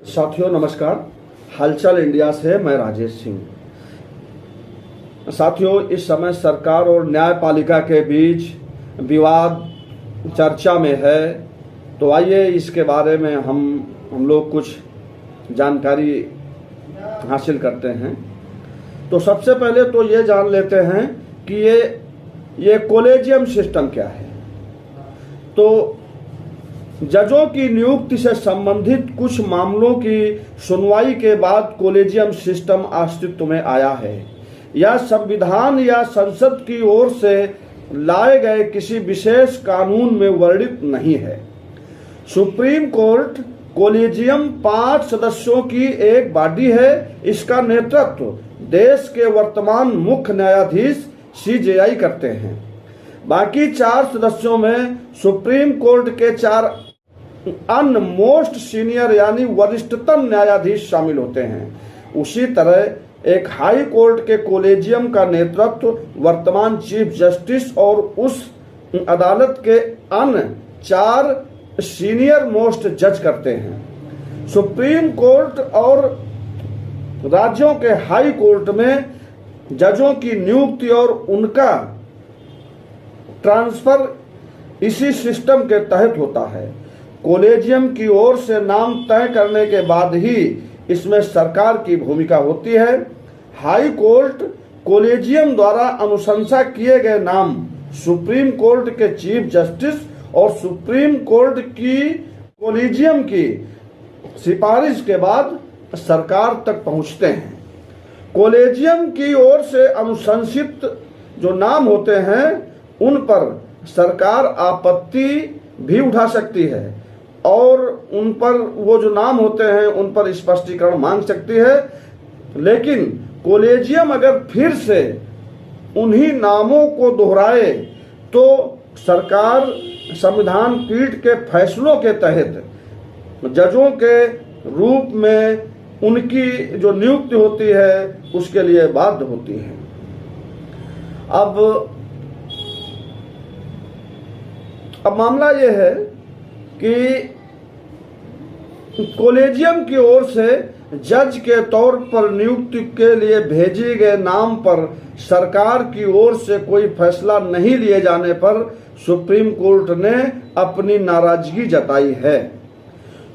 साथियों नमस्कार। हालचाल इंडिया से मैं राजेश सिंह। साथियों, इस समय सरकार और न्यायपालिका के बीच विवाद चर्चा में है, तो आइए इसके बारे में हम लोग कुछ जानकारी हासिल करते हैं। तो सबसे पहले तो ये जान लेते हैं कि ये कॉलेजियम सिस्टम क्या है। तो जजों की नियुक्ति से संबंधित कुछ मामलों की सुनवाई के बाद कॉलेजियम सिस्टम अस्तित्व में आया है। यह संविधान या संसद की ओर से लाए गए किसी विशेष कानून में वर्णित नहीं है। सुप्रीम कोर्ट कॉलेजियम 5 सदस्यों की एक बॉडी है। इसका नेतृत्व देश के वर्तमान मुख्य न्यायाधीश CJI करते हैं। बाकी 4 सदस्यों में सुप्रीम कोर्ट के 4 अन्य मोस्ट सीनियर यानी वरिष्ठतम न्यायाधीश शामिल होते हैं। उसी तरह एक हाई कोर्ट के कॉलेजियम का नेतृत्व वर्तमान चीफ जस्टिस और उस अदालत के अन्य 4 सीनियर मोस्ट जज करते हैं। सुप्रीम कोर्ट और राज्यों के हाई कोर्ट में जजों की नियुक्ति और उनका ट्रांसफर इसी सिस्टम के तहत होता है। कॉलेजियम की ओर से नाम तय करने के बाद ही इसमें सरकार की भूमिका होती है। हाई कोर्ट कॉलेजियम द्वारा अनुशंसा किए गए नाम सुप्रीम कोर्ट के चीफ जस्टिस और सुप्रीम कोर्ट की कॉलेजियम की सिफारिश के बाद सरकार तक पहुंचते हैं। कॉलेजियम की ओर से अनुशंसित जो नाम होते हैं उन पर सरकार आपत्ति भी उठा सकती है और उन पर वो जो नाम होते हैं उन पर स्पष्टीकरण मांग सकती है। लेकिन कॉलेजियम अगर फिर से उन्हीं नामों को दोहराए तो सरकार संविधान पीठ के फैसलों के तहत जजों के रूप में उनकी जो नियुक्ति होती है उसके लिए बाध्य होती है। अब मामला ये है कि कॉलेजियम की ओर से जज के तौर पर नियुक्ति के लिए भेजे गए नाम पर सरकार की ओर से कोई फैसला नहीं लिए जाने पर सुप्रीम कोर्ट ने अपनी नाराजगी जताई है।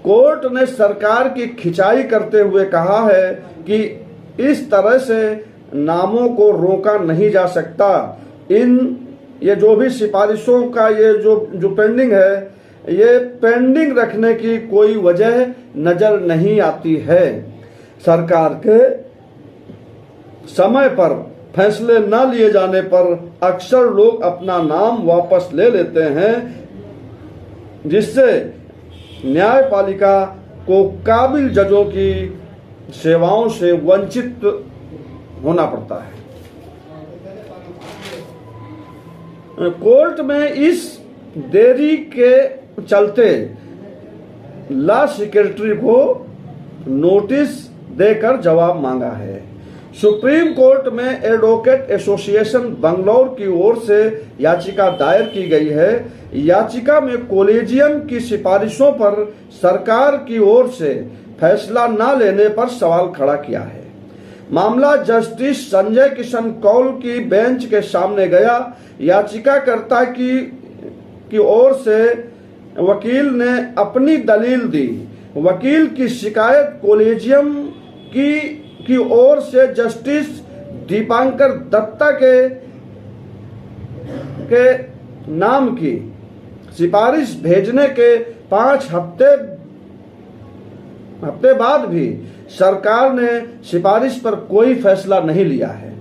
कोर्ट ने सरकार की खिंचाई करते हुए कहा है कि इस तरह से नामों को रोका नहीं जा सकता। ये जो भी सिफारिशों का ये जो पेंडिंग है, ये पेंडिंग रखने की कोई वजह नजर नहीं आती है। सरकार के समय पर फैसले न लिए जाने पर अक्सर लोग अपना नाम वापस ले लेते हैं, जिससे न्यायपालिका को काबिल जजों की सेवाओं से वंचित होना पड़ता है। कोर्ट में इस देरी के चलते लॉ सेक्रेटरी को नोटिस देकर जवाब मांगा है। सुप्रीम कोर्ट में एडवोकेट एसोसिएशन बंगलौर की ओर से याचिका दायर की गई है। याचिका में कॉलेजियम की सिफारिशों पर सरकार की ओर से फैसला न लेने पर सवाल खड़ा किया है। मामला जस्टिस संजय किशन कौल की बेंच के सामने गया। याचिकाकर्ता की ओर से वकील ने अपनी दलील दी। वकील की शिकायत कॉलेजियम की ओर से जस्टिस दीपांकर दत्ता के नाम की सिफारिश भेजने के 5 हफ्ते बाद भी सरकार ने सिफारिश पर कोई फैसला नहीं लिया है।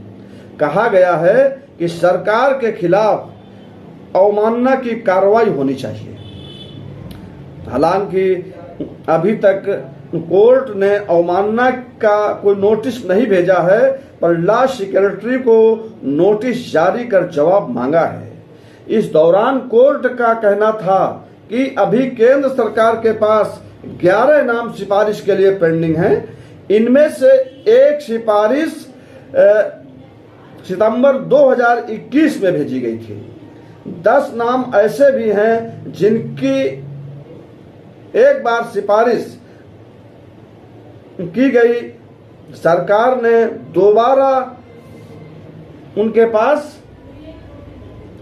कहा गया है कि सरकार के खिलाफ अवमानना की कार्रवाई होनी चाहिए। हालांकि अभी तक कोर्ट ने अवमानना का कोई नोटिस नहीं भेजा है, पर लॉ सेक्रेटरी को नोटिस जारी कर जवाब मांगा है। इस दौरान कोर्ट का कहना था कि अभी केंद्र सरकार के पास 11 नाम सिफारिश के लिए पेंडिंग है। इनमें से एक सिफारिश सितंबर 2021 में भेजी गई थी। 10 नाम ऐसे भी हैं जिनकी एक बार सिफारिश की गई, सरकार ने दोबारा उनके पास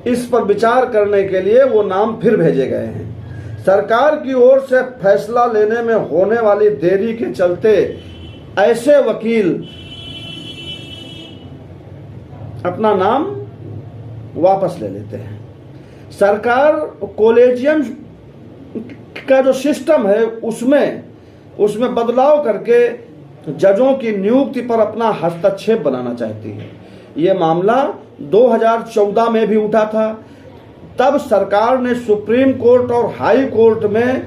इस पर विचार करने के लिए वो नाम फिर भेजे गए हैं। सरकार की ओर से फैसला लेने में होने वाली देरी के चलते ऐसे वकील अपना नाम वापस ले लेते हैं। सरकार कॉलेजियम का जो सिस्टम है उसमें बदलाव करके जजों की नियुक्ति पर अपना हस्तक्षेप बनाना चाहती है। ये मामला 2014 में भी उठा था। तब सरकार ने सुप्रीम कोर्ट और हाई कोर्ट में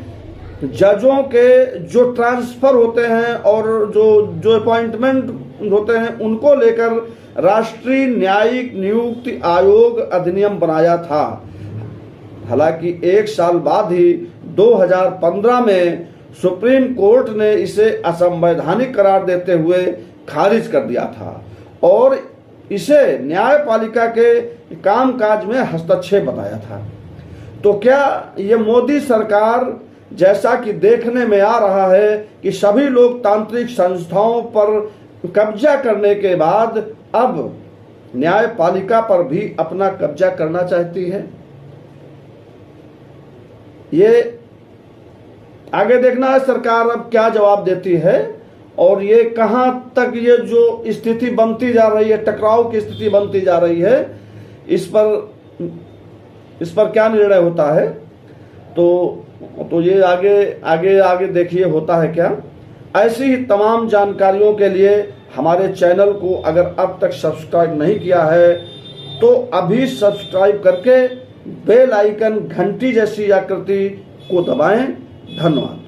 जजों के जो ट्रांसफर होते हैं और जो अपॉइंटमेंट होते हैं उनको लेकर राष्ट्रीय न्यायिक नियुक्ति आयोग अधिनियम बनाया था। हालांकि एक साल बाद ही 2015 में सुप्रीम कोर्ट ने इसे असंवैधानिक करार देते हुए खारिज कर दिया था और इसे न्यायपालिका के कामकाज में हस्तक्षेप बताया था। तो क्या ये मोदी सरकार, जैसा कि देखने में आ रहा है कि सभी लोकतांत्रिक संस्थाओं पर कब्जा करने के बाद अब न्यायपालिका पर भी अपना कब्जा करना चाहती है? ये आगे देखना है सरकार अब क्या जवाब देती है और ये कहां तक ये जो स्थिति बनती जा रही है, टकराव की स्थिति बनती जा रही है, इस पर क्या निर्णय होता है। तो ये आगे देखिए होता है क्या। ऐसी ही तमाम जानकारियों के लिए हमारे चैनल को अगर अब तक सब्सक्राइब नहीं किया है तो अभी सब्सक्राइब करके बेल आइकन घंटी जैसी आकृति को दबाएं। धन्यवाद।